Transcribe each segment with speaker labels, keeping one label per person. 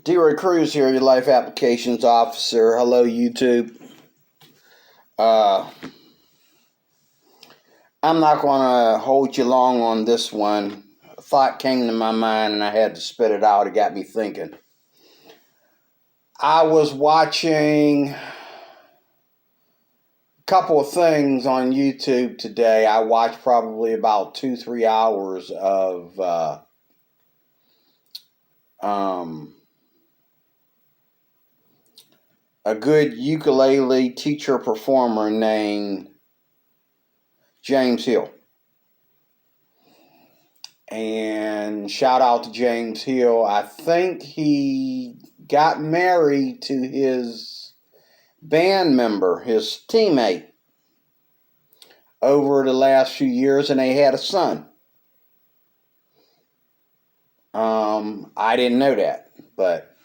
Speaker 1: D-Ray Cruz here, your Life Applications Officer. Hello, YouTube. I'm not going to hold you long on this one. A thought came to my mind and I had to spit it out. It got me thinking. I was watching a couple of things on YouTube today. I watched probably about 2-3 hours of a good ukulele teacher performer named James Hill. And shout out to James Hill. I think he got married to his band member, his teammate, over the last few years, and they had a son. I didn't know that, but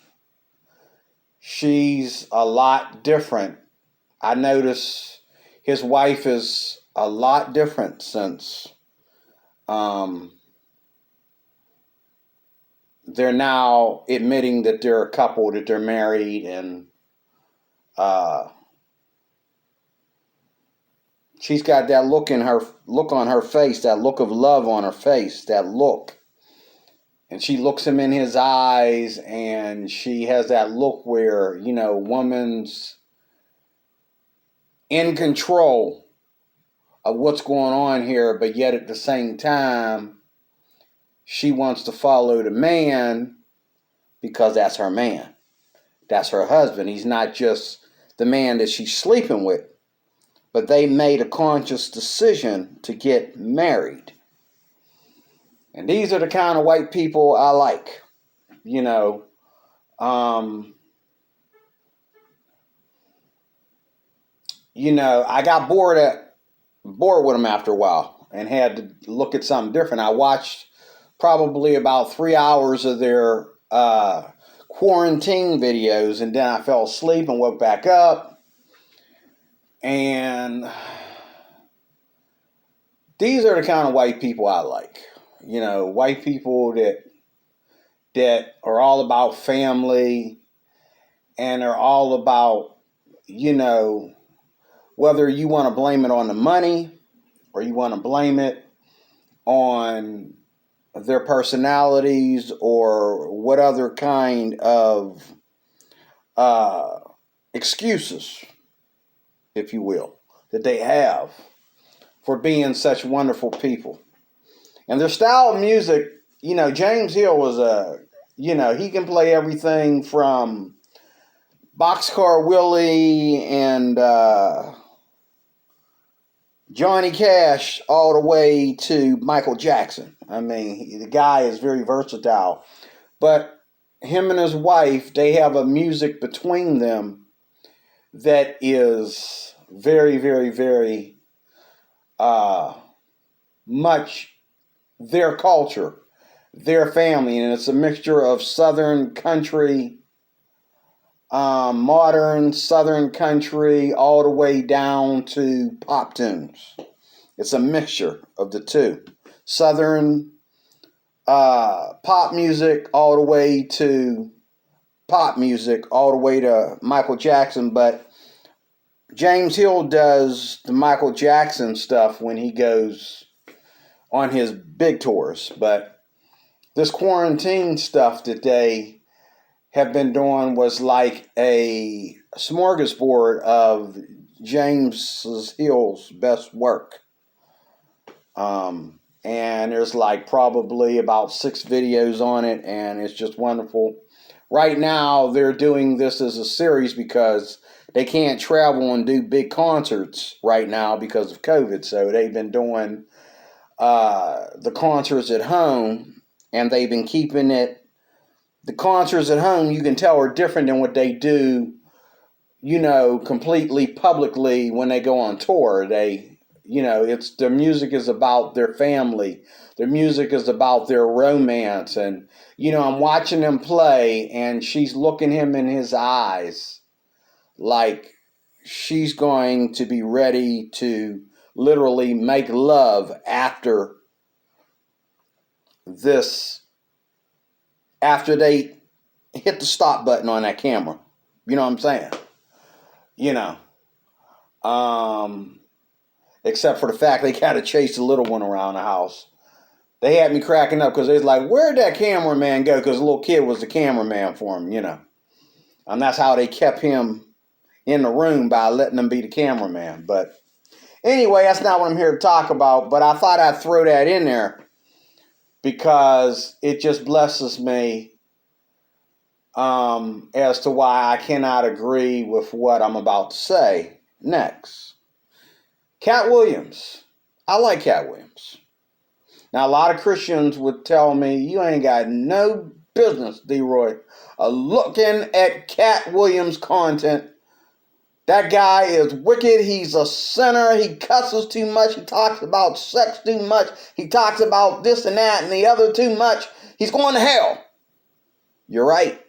Speaker 1: she's a lot different. I notice his wife is a lot different since they're now admitting that they're a couple, that they're married, and she's got that look on her face, that look of love on her face, that look. And she looks him in his eyes, and she has that look where, woman's in control of what's going on here, but yet at the same time, she wants to follow the man because that's her man. That's her husband. He's not just the man that she's sleeping with, but they made a conscious decision to get married. And these are the kind of white people I like. I got bored with them after a while and had to look at something different. I watched probably about 3 hours of their quarantine videos, and then I fell asleep and woke back up. And these are the kind of white people I like. White people that are all about family, and are all about, whether you want to blame it on the money or you want to blame it on their personalities or what other kind of excuses, if you will, that they have for being such wonderful people. And their style of music, James Hill was he can play everything from Boxcar Willie and Johnny Cash all the way to Michael Jackson. I mean, the guy is very versatile. But him and his wife, they have a music between them that is very, very, very much their culture, their family. And it's a mixture of Southern country, modern Southern country, all the way down to pop tunes. It's a mixture of the two. Southern pop music all the way to pop music, all the way to Michael Jackson. But James Hill does the Michael Jackson stuff when he goes on his big tours. But this quarantine stuff that they have been doing was like a smorgasbord of James Hill's best work. And there's like probably about 6 videos on it, and it's just wonderful. Right now, they're doing this as a series because they can't travel and do big concerts right now because of COVID. So they've been doing the concerts at home, and they've been keeping it. The concerts at home, you can tell, are different than what they do, completely publicly when they go on tour. Their music is about their family. Their music is about their romance. And, I'm watching them play, and she's looking him in his eyes like she's going to be ready to literally make love after they hit the stop button on that camera. You know what I'm saying? You know. Except for the fact they got to chase the little one around the house. They had me cracking up because they was like, where'd that cameraman go? Because the little kid was the cameraman for him, you know. And that's how they kept him in the room, by letting him be the cameraman. But anyway, that's not what I'm here to talk about. But I thought I'd throw that in there because it just blesses me as to why I cannot agree with what I'm about to say next. Katt Williams. I like Katt Williams. Now, a lot of Christians would tell me, you ain't got no business, D-Roy, looking at Katt Williams' content. That guy is wicked. He's a sinner. He cusses too much. He talks about sex too much. He talks about this and that and the other too much. He's going to hell. You're right.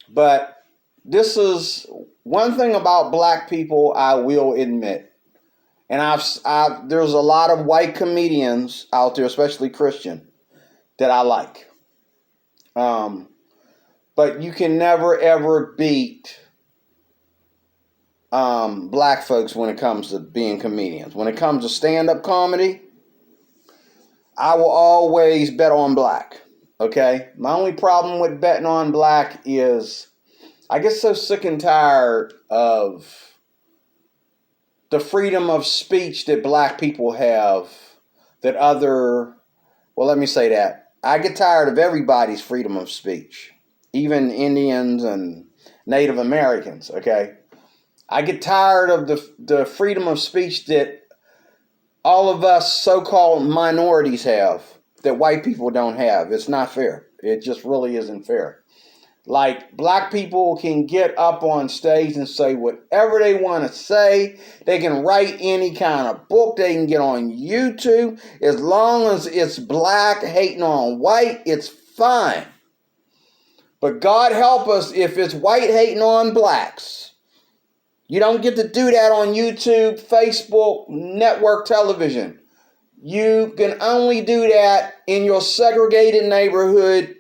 Speaker 1: But this is one thing about black people I will admit. And there's a lot of white comedians out there, especially Christian, that I like. But you can never, ever beat black folks when it comes to being comedians. When it comes to stand-up comedy, I will always bet on black. Okay? My only problem with betting on black is I get so sick and tired of the freedom of speech that black people have that let me say that. I get tired of everybody's freedom of speech, even Indians and Native Americans, okay? I get tired of the freedom of speech that all of us so-called minorities have that white people don't have. It's not fair. It just really isn't fair. Like, black people can get up on stage and say whatever they want to say. They can write any kind of book. They can get on YouTube. As long as it's black hating on white, it's fine. But God help us if it's white hating on blacks. You don't get to do that on YouTube, Facebook, network television. You can only do that in your segregated neighborhood,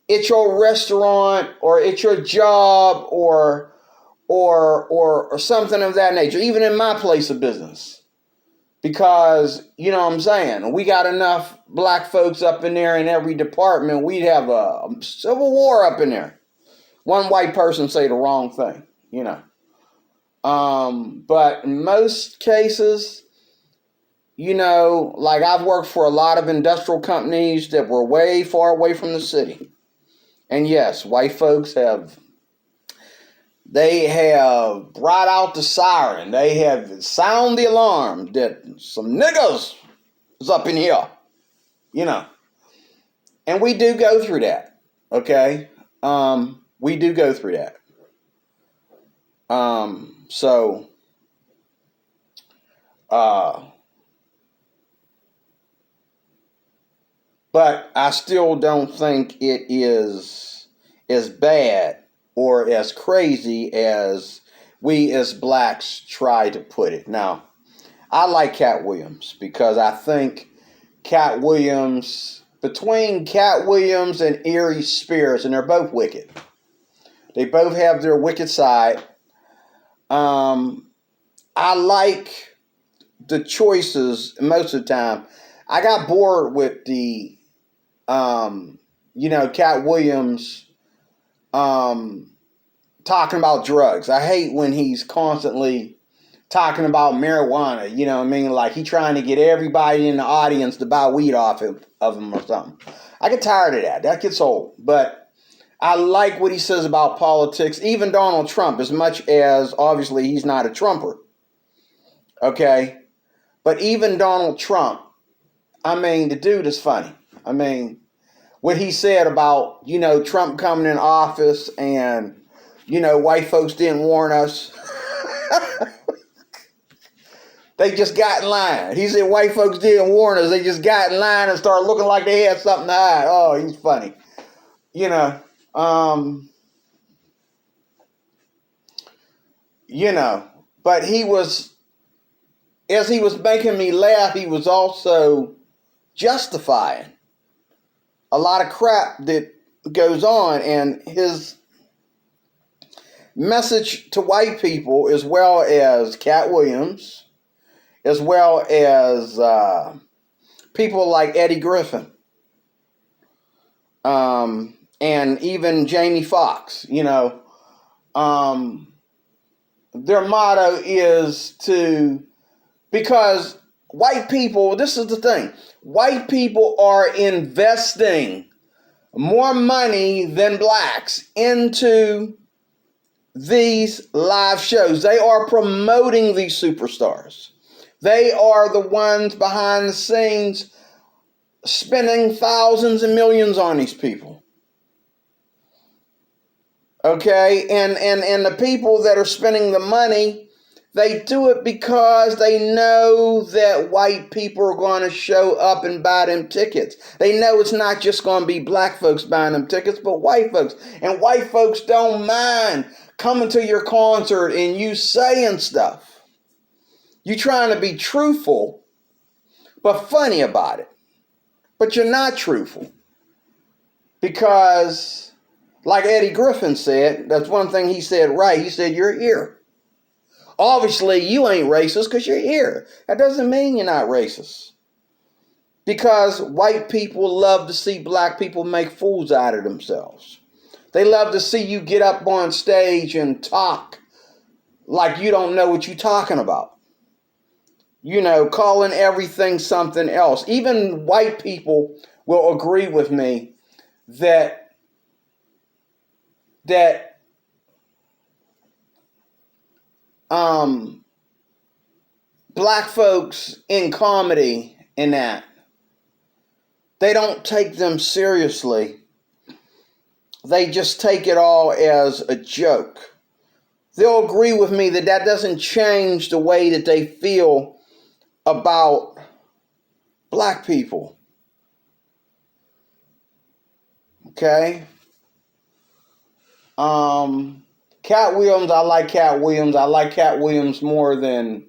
Speaker 1: at your restaurant, or at your job, or something of that nature, even in my place of business. Because, you know what I'm saying, we got enough black folks up in there in every department, we'd have a civil war up in there. One white person say the wrong thing, you know. But in most cases, you know, like I've worked for a lot of industrial companies that were way far away from the city. And yes, white folks have brought out the siren. They have sound the alarm that some niggas is up in here, you know. And we do go through that, okay? We do go through that. But I still don't think it is as bad or as crazy as we as blacks try to put it. Now, I like Katt Williams because I think between Katt Williams and Aries Spears, and they're both wicked. They both have their wicked side. I like the choices most of the time. I got bored with the Katt Williams talking about drugs. I hate when he's constantly talking about marijuana, you know what I mean? Like he trying to get everybody in the audience to buy weed off of him or something. I get tired of that. That gets old. But I like what he says about politics, even Donald Trump, as much as obviously he's not a Trumper. Okay? But even Donald Trump, I mean, the dude is funny. I mean, what he said about, you know, Trump coming in office and, you know, white folks didn't warn us. They just got in line. He said white folks didn't warn us. They just got in line and started looking like they had something to hide. Oh, he's funny. You know, but as he was making me laugh, he was also justifying a lot of crap that goes on, and his message to white people, as well as Katt Williams, as well as people like Eddie Griffin, and even Jamie Foxx, their motto is because white people, this is the thing, white people are investing more money than blacks into these live shows. They are promoting these superstars. They are the ones behind the scenes spending thousands and millions on these people. Okay, and the people that are spending the money, they do it because they know that white people are going to show up and buy them tickets. They know it's not just going to be black folks buying them tickets, but white folks. And white folks don't mind coming to your concert and you saying stuff. You trying to be truthful, but funny about it. But you're not truthful. Because, like Eddie Griffin said, that's one thing he said right. He said, you're here. Obviously, you ain't racist because you're here. That doesn't mean you're not racist. Because white people love to see black people make fools out of themselves. They love to see you get up on stage and talk like you don't know what you're talking about. Calling everything something else. Even white people will agree with me that black folks in comedy and that, they don't take them seriously. They just take it all as a joke. They'll agree with me that doesn't change the way that they feel about black people. Okay? Katt Williams, I like Katt Williams. I like Katt Williams more than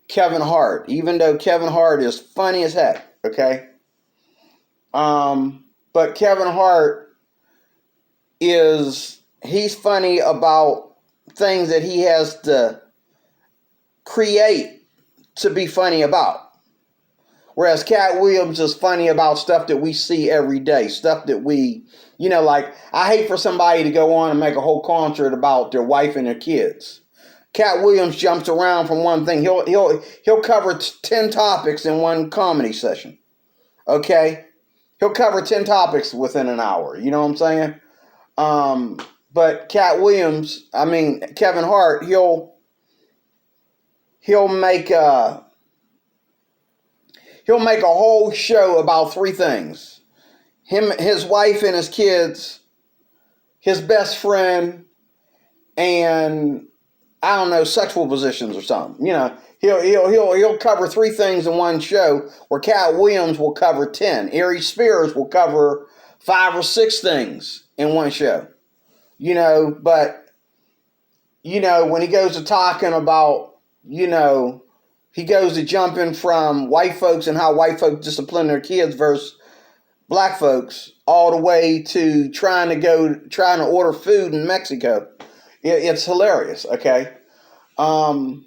Speaker 1: Kevin Hart, even though Kevin Hart is funny as heck, okay? But Kevin Hart he's funny about things that he has to create to be funny about. Whereas Katt Williams is funny about stuff that we see every day, stuff that we, like, I hate for somebody to go on and make a whole concert about their wife and their kids. Katt Williams jumps around from one thing. He'll cover 10 topics in one comedy session. Okay? He'll cover 10 topics within an hour. You know what I'm saying? But Kevin Hart, he'll make a whole show about 3 things. His wife and his kids, his best friend, and I don't know, sexual positions or something. He'll cover 3 things in one show, where Katt Williams will cover 10. Ari Spears will cover 5 or 6 things in one show. But when he goes to talking about, he goes to jumping from white folks and how white folks discipline their kids versus black folks, all the way to trying to order food in Mexico. It's hilarious, okay? But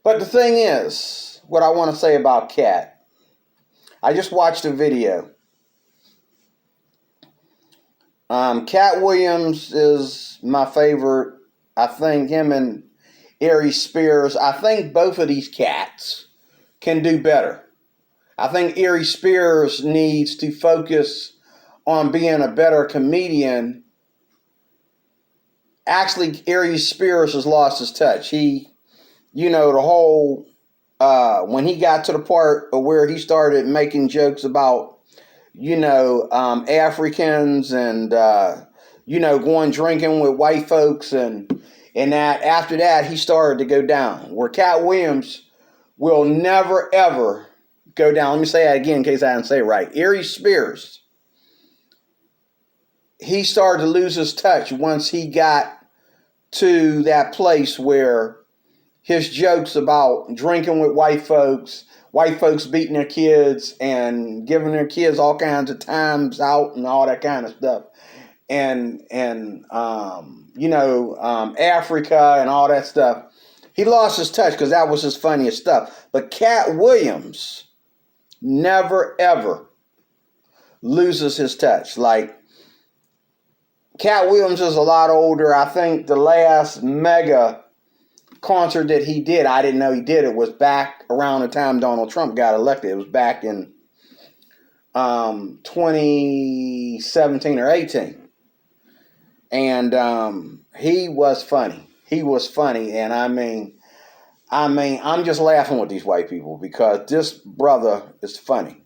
Speaker 1: the thing is, what I want to say about Katt, I just watched a video. Katt Williams is my favorite. I think him and Ari Spears, I think both of these cats can do better. I think Ari Spears needs to focus on being a better comedian. Actually, Ari Spears has lost his touch. The whole, when he got to the part of where he started making jokes about, Africans and, going drinking with white folks and that, after that, he started to go down. Where Katt Williams will never, ever go down. Let me say that again in case I didn't say it right. Ari Spears, he started to lose his touch once he got to that place where his jokes about drinking with white folks, white folks beating their kids and giving their kids all kinds of times out and all that kind of stuff. And Africa and all that stuff. He lost his touch because that was his funniest stuff. But Katt Williams never, ever loses his touch. Like, Katt Williams is a lot older. I think the last mega concert that he did, I didn't know he did it, was back around the time Donald Trump got elected. It was back in 2017 or 18. And he was funny. He was funny. And I mean, I'm just laughing with these white people because this brother is funny.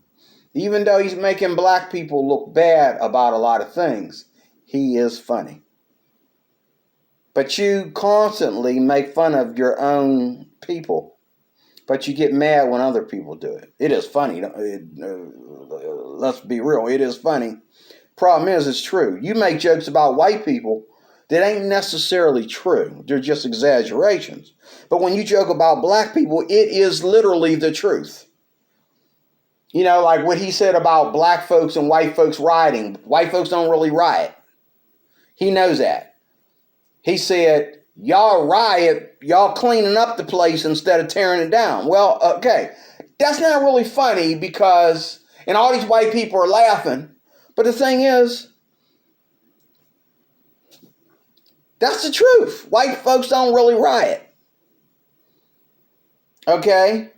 Speaker 1: Even though he's making black people look bad about a lot of things, he is funny. But you constantly make fun of your own people, but you get mad when other people do it. It is funny. Let's be real. It is funny. Problem is, it's true. You make jokes about white people that ain't necessarily true. They're just exaggerations. But when you joke about black people, it is literally the truth. You know, like what he said about black folks and white folks rioting. White folks don't really riot. He knows that. He said, y'all riot, y'all cleaning up the place instead of tearing it down. Well, okay, that's not really funny because, and all these white people are laughing. But the thing is, that's the truth. White folks don't really riot. Okay?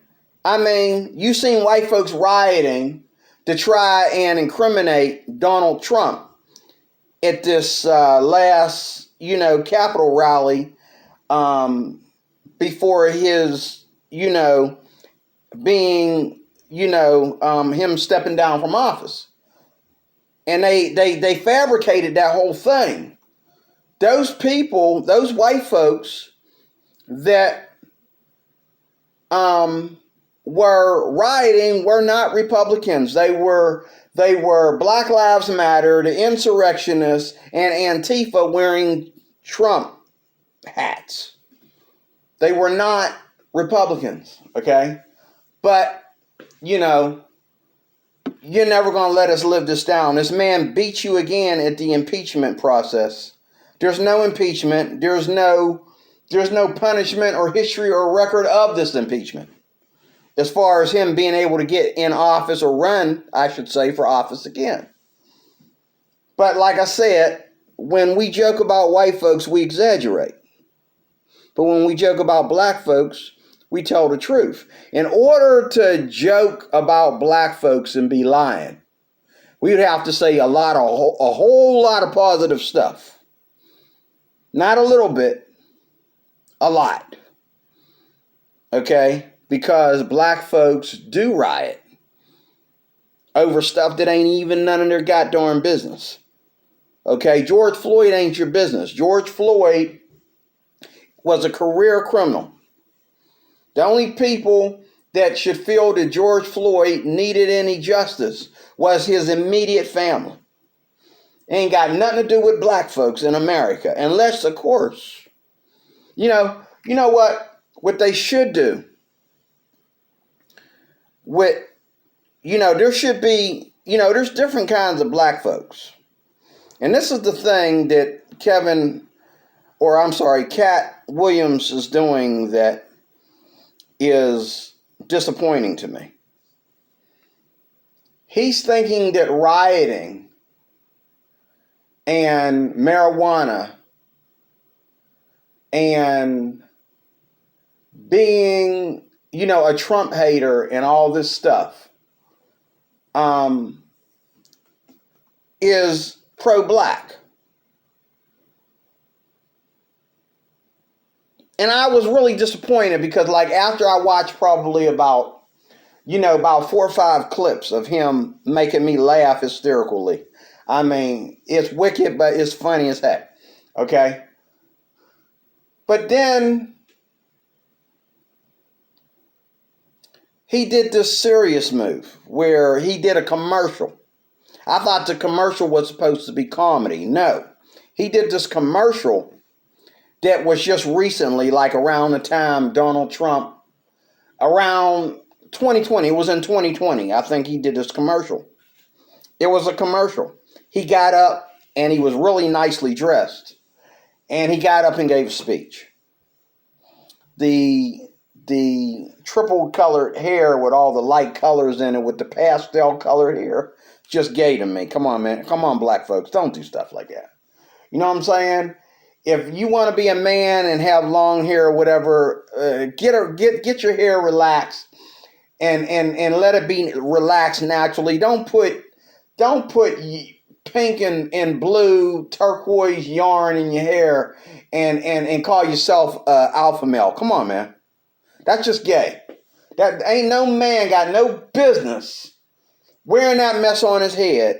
Speaker 1: I mean, you've seen white folks rioting to try and incriminate Donald Trump at this last, Capitol rally before his, being, him stepping down from office. And they fabricated that whole thing. Those people, those white folks that were rioting were not Republicans. They were Black Lives Matter, the insurrectionists, and Antifa wearing Trump hats. They were not Republicans, okay? But, you're never going to let us live this down. This man beat you again at the impeachment process. There's no impeachment. There's no punishment or history or record of this impeachment. As far as him being able to get in office or run, I should say, for office again. But like I said, when we joke about white folks, we exaggerate. But when we joke about black folks, we tell the truth. In order to joke about black folks and be lying, we would have to say a whole lot of positive stuff. Not a little bit, a lot. Okay? Because black folks do riot over stuff that ain't even none of their goddamn business. Okay? George Floyd ain't your business. George Floyd was a career criminal. The only people that should feel that George Floyd needed any justice was his immediate family. Ain't got nothing to do with black folks in America. Unless, of course, you know what they should do. There should be, there's different kinds of black folks. And this is the thing that Katt Williams is doing that is disappointing to me. He's thinking that rioting and marijuana and being, a Trump hater and all this stuff is pro-black. And I was really disappointed because, after I watched probably about 4 or 5 clips of him making me laugh hysterically. I mean, it's wicked, but it's funny as heck. Okay? But then he did this serious move where he did a commercial. I thought the commercial was supposed to be comedy. No. He did this commercial that was just recently, around the time Donald Trump, around 2020. It was in 2020. I think he did this commercial. It was a commercial. He got up and he was really nicely dressed. And he got up and gave a speech. The triple colored hair with all the light colors in it with the pastel colored hair just gay to me. Come on, man. Come on, black folks. Don't do stuff like that. You know what I'm saying? If you want to be a man and have long hair or whatever, get your hair relaxed and let it be relaxed naturally. Don't put pink and blue turquoise yarn in your hair and call yourself alpha male. Come on, man. That's just gay. That ain't no man got no business wearing that mess on his head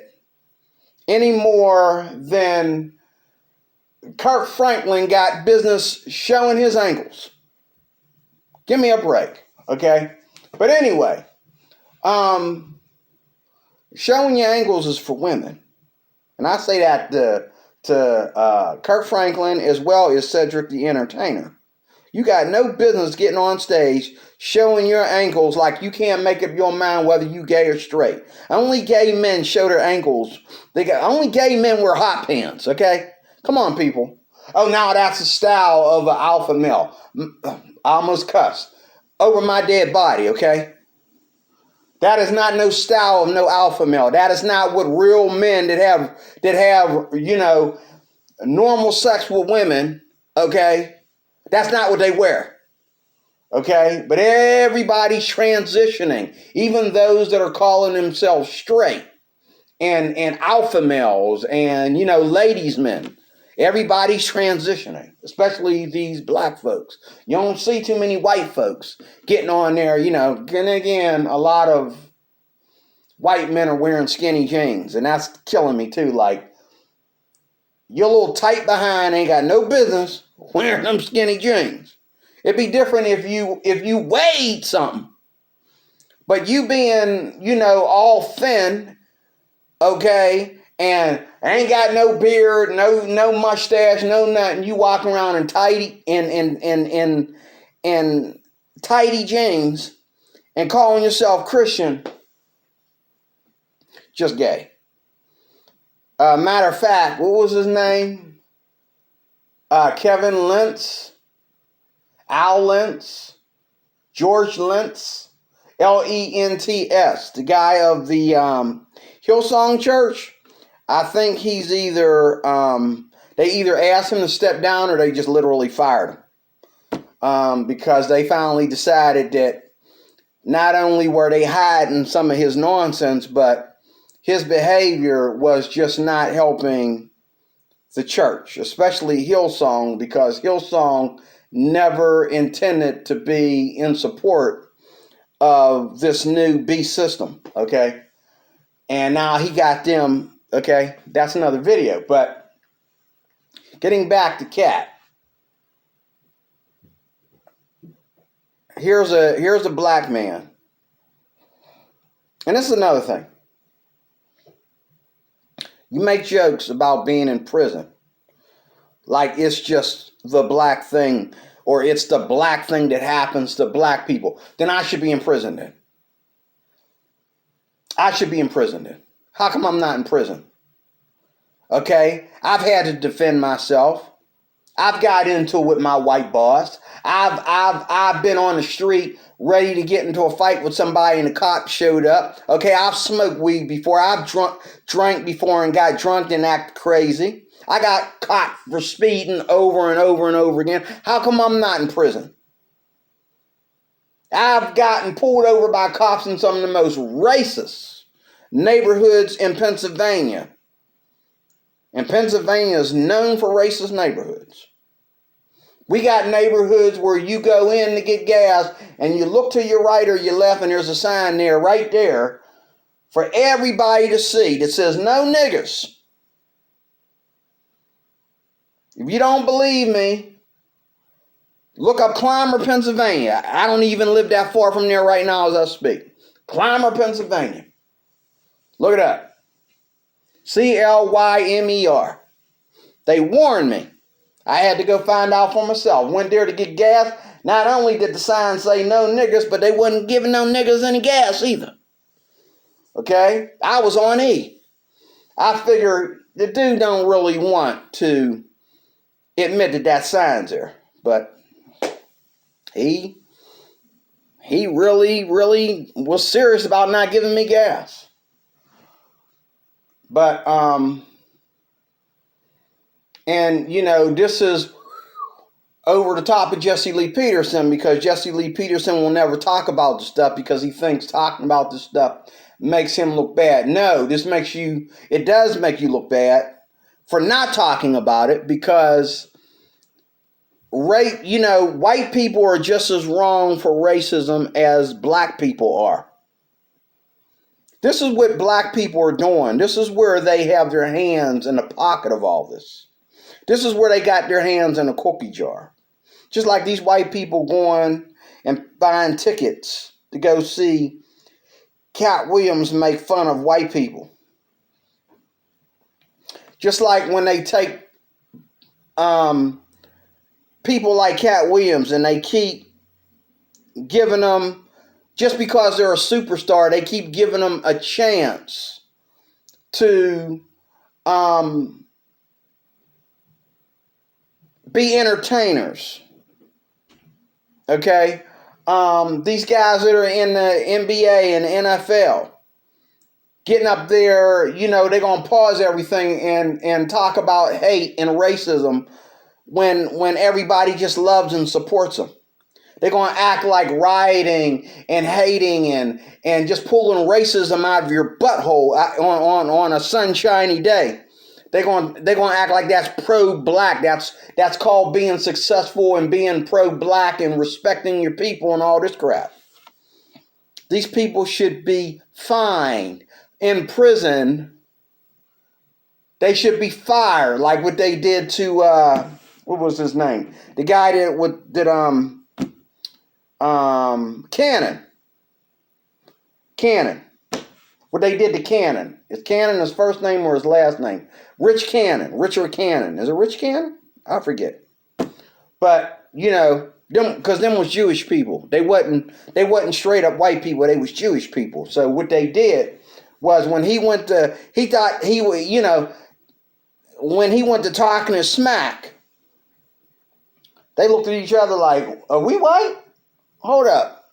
Speaker 1: any more than Kirk Franklin got business showing his ankles. Give me a break, okay? But anyway, showing your ankles is for women. And I say that to Kirk Franklin as well as Cedric the Entertainer. You got no business getting on stage showing your ankles like you can't make up your mind whether you gay or straight. Only gay men show their ankles. Only gay men wear hot pants, okay? Come on, people. Oh, now that's the style of an alpha male. I almost cussed. Over my dead body, okay? That is not no style of no alpha male. That is not what real men that have normal sex with women, okay? That's not what they wear, okay? But everybody's transitioning, even those that are calling themselves straight and alpha males and, ladies men. Everybody's transitioning, especially these black folks. You don't see too many white folks getting on there, And again, a lot of white men are wearing skinny jeans, and that's killing me too. Like, your little tight behind ain't got no business wearing them skinny jeans. It'd be different if you weighed something. But you being, all thin, okay, and ain't got no beard, no mustache, no nothing. You walking around in tidy in tidy jeans and calling yourself Christian, just gay. Matter of fact, what was his name? Kevin Lentz, Al Lentz, George Lentz, Lentz, the guy of the Hillsong Church. I think he's they either asked him to step down or they just literally fired him. Because they finally decided that not only were they hiding some of his nonsense, but his behavior was just not helping the church, especially Hillsong, because Hillsong never intended to be in support of this new beast system, okay? And now he got them, okay? That's another video. But getting back to Katt. Here's a black man. And this is another thing. You make jokes about being in prison like it's just the black thing, or it's the black thing that happens to black people. Then I should be in prison then. I should be in prison then. How come I'm not in prison? Okay? I've had to defend myself. I've got into it with my white boss. I've been on the street ready to get into a fight with somebody and the cop showed up. Okay, I've smoked weed before. I've drank before and got drunk and acted crazy. I got caught for speeding over and over and over again. How come I'm not in prison? I've gotten pulled over by cops in some of the most racist neighborhoods in Pennsylvania. And Pennsylvania is known for racist neighborhoods. We got neighborhoods where you go in to get gas and you look to your right or your left and there's a sign there, right there, for everybody to see that says no niggers. If you don't believe me, look up Clymer, Pennsylvania. I don't even live that far from there right now as I speak. Clymer, Pennsylvania. Look it up. Clymer. They warned me. I had to go find out for myself. Went there to get gas. Not only did the sign say no niggers, but they wasn't giving no niggers any gas either. Okay? I was on E. I figured the dude don't really want to admit that that sign's there. But he really was serious about not giving me gas. But, and, you know, this is over the top of Jesse Lee Peterson, because Jesse Lee Peterson will never talk about the stuff because he thinks talking about this stuff makes him look bad. No, it does make you look bad for not talking about it, because white people are just as wrong for racism as black people are. This is what black people are doing. This is where they have their hands in the pocket of all this. This is where they got their hands in a cookie jar. Just like these white people going and buying tickets to go see Katt Williams make fun of white people. Just like when they take people like Katt Williams and they keep giving them, just because they're a superstar, they keep giving them a chance to be entertainers. Okay? These guys that are in the NBA and NFL, getting up there, they're going to pause everything and talk about hate and racism when everybody just loves and supports them. They're going to act like rioting and hating and just pulling racism out of your butthole on a sunshiny day. They're going to act like that's pro-black. That's called being successful and being pro-black and respecting your people and all this crap. These people should be fined, in prison. They should be fired, like what they did to what was his name? The guy that Cannon. What they did to Cannon. Is Cannon his first name or his last name? Richard Cannon. Is it Rich Cannon? I forget. But, them, because them was Jewish people. They wasn't straight up white people. They was Jewish people. So what they did was when he went to talking his smack, they looked at each other like, are we white? Hold up.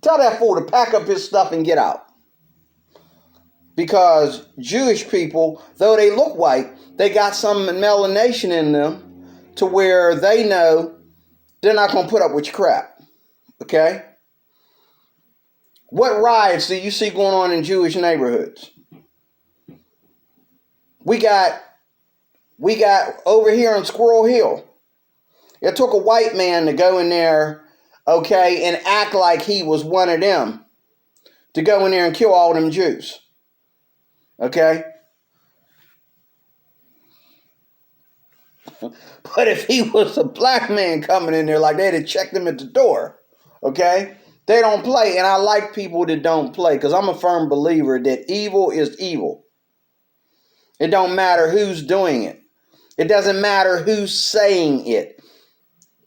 Speaker 1: Tell that fool to pack up his stuff and get out. Because Jewish people, though they look white, they got some melanation in them to where they know they're not going to put up with your crap. Okay? What riots do you see going on in Jewish neighborhoods? We got over here on Squirrel Hill. It took a white man to go in there, okay, and act like he was one of them, to go in there and kill all them Jews. Okay? But if he was a black man coming in there, like they'd have checked him at the door. Okay? They don't play, and I like people that don't play, because I'm a firm believer that evil is evil. It don't matter who's doing it. It doesn't matter who's saying it.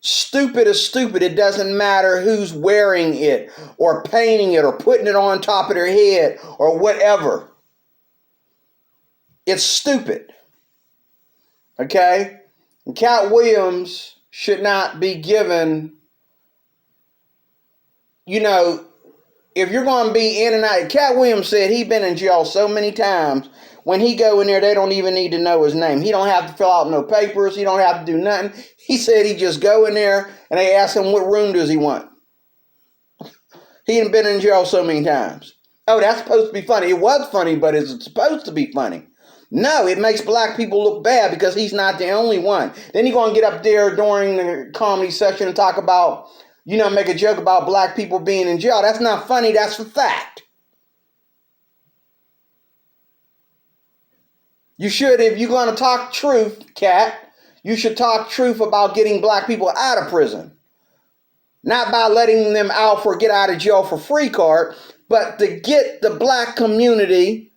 Speaker 1: Stupid is stupid. It doesn't matter who's wearing it or painting it or putting it on top of their head or whatever. It's stupid. Okay? And Katt Williams should not be given, if you're going to be in and out. Katt Williams said he's been in jail so many times. When he go in there, they don't even need to know his name. He don't have to fill out no papers. He don't have to do nothing. He said he just go in there and they ask him what room does he want. He ain't been in jail so many times. Oh, that's supposed to be funny. It was funny, but is it supposed to be funny? No, it makes black people look bad because he's not the only one. Then he's going to get up there during the comedy session and talk about, make a joke about black people being in jail. That's not funny. That's a fact. You should, if you're going to talk truth, Katt, you should talk truth about getting black people out of prison. Not by letting them out for get out of jail for free card, but to get the black community,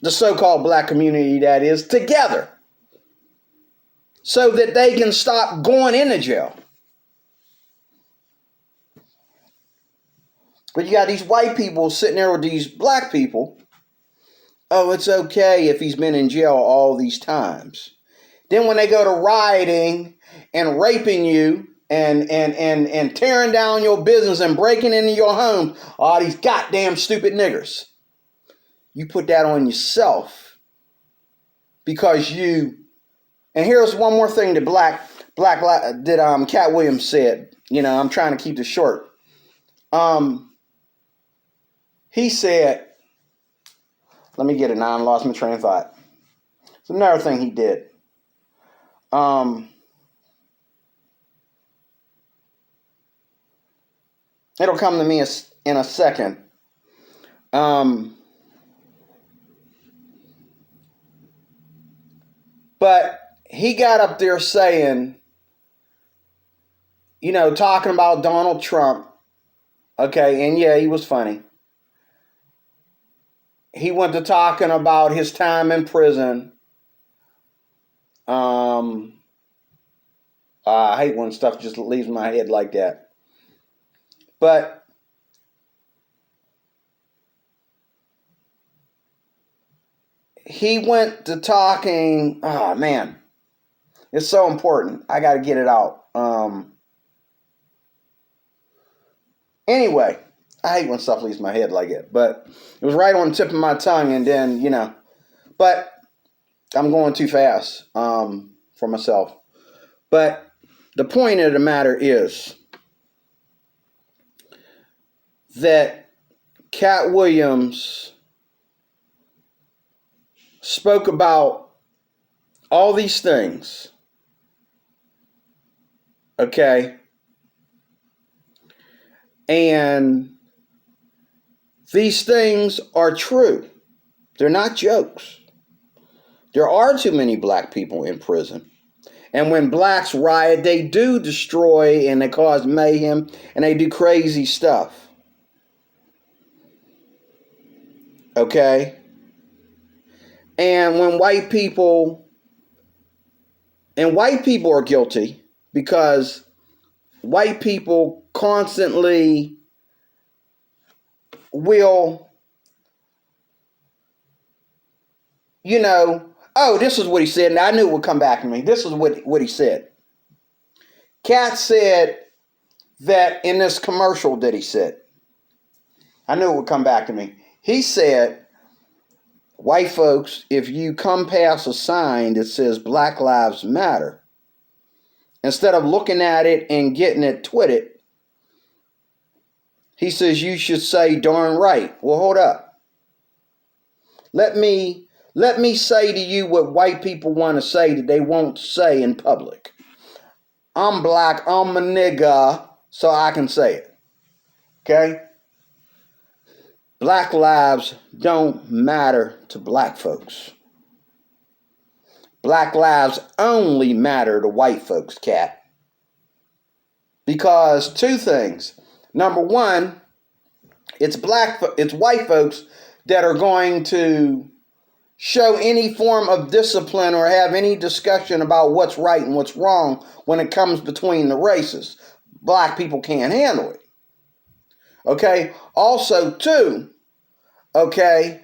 Speaker 1: the so-called black community that is, together. So that they can stop going into jail. But you got these white people sitting there with these black people. Oh, it's okay if he's been in jail all these times. Then when they go to rioting and raping you and tearing down your business and breaking into your home, all these goddamn stupid niggers. You put that on yourself because you. And here's one more thing that Katt Williams said. You know, I'm trying to keep this short. He said, let me get it now. I lost my train of thought. It's another thing he did. It'll come to me in a second. But he got up there saying, you know, talking about Donald Trump. Okay, and yeah, he was funny. He went to talking about his time in prison. I hate when stuff just leaves my head like that. But he went to talking. Oh man, it's so important. I got to get it out. Anyway, I hate when stuff leaves my head like it, but it was right on the tip of my tongue, and then, you know, but I'm going too fast for myself. But the point of the matter is that Katt Williams spoke about all these things, okay? And these things are true. They're not jokes. There are too many black people in prison. And when blacks riot, they do destroy and they cause mayhem and they do crazy stuff. Okay? And when white people are guilty because white people constantly will, you know, oh, this is what he said, and I knew it would come back to me. This is what he said. Katt said that in this commercial that he said, I knew it would come back to me. He said, white folks, if you come past a sign that says Black Lives Matter, instead of looking at it and getting it twitted, he says you should say darn right. Well, hold up. Let me say to you what white people want to say that they won't say in public. I'm black, I'm a nigga, so I can say it. Okay? Black lives don't matter to black folks. Black lives only matter to white folks, Katt. Because two things. Number one, it's white folks that are going to show any form of discipline or have any discussion about what's right and what's wrong when it comes between the races. Black people can't handle it. Okay? Also, too, okay,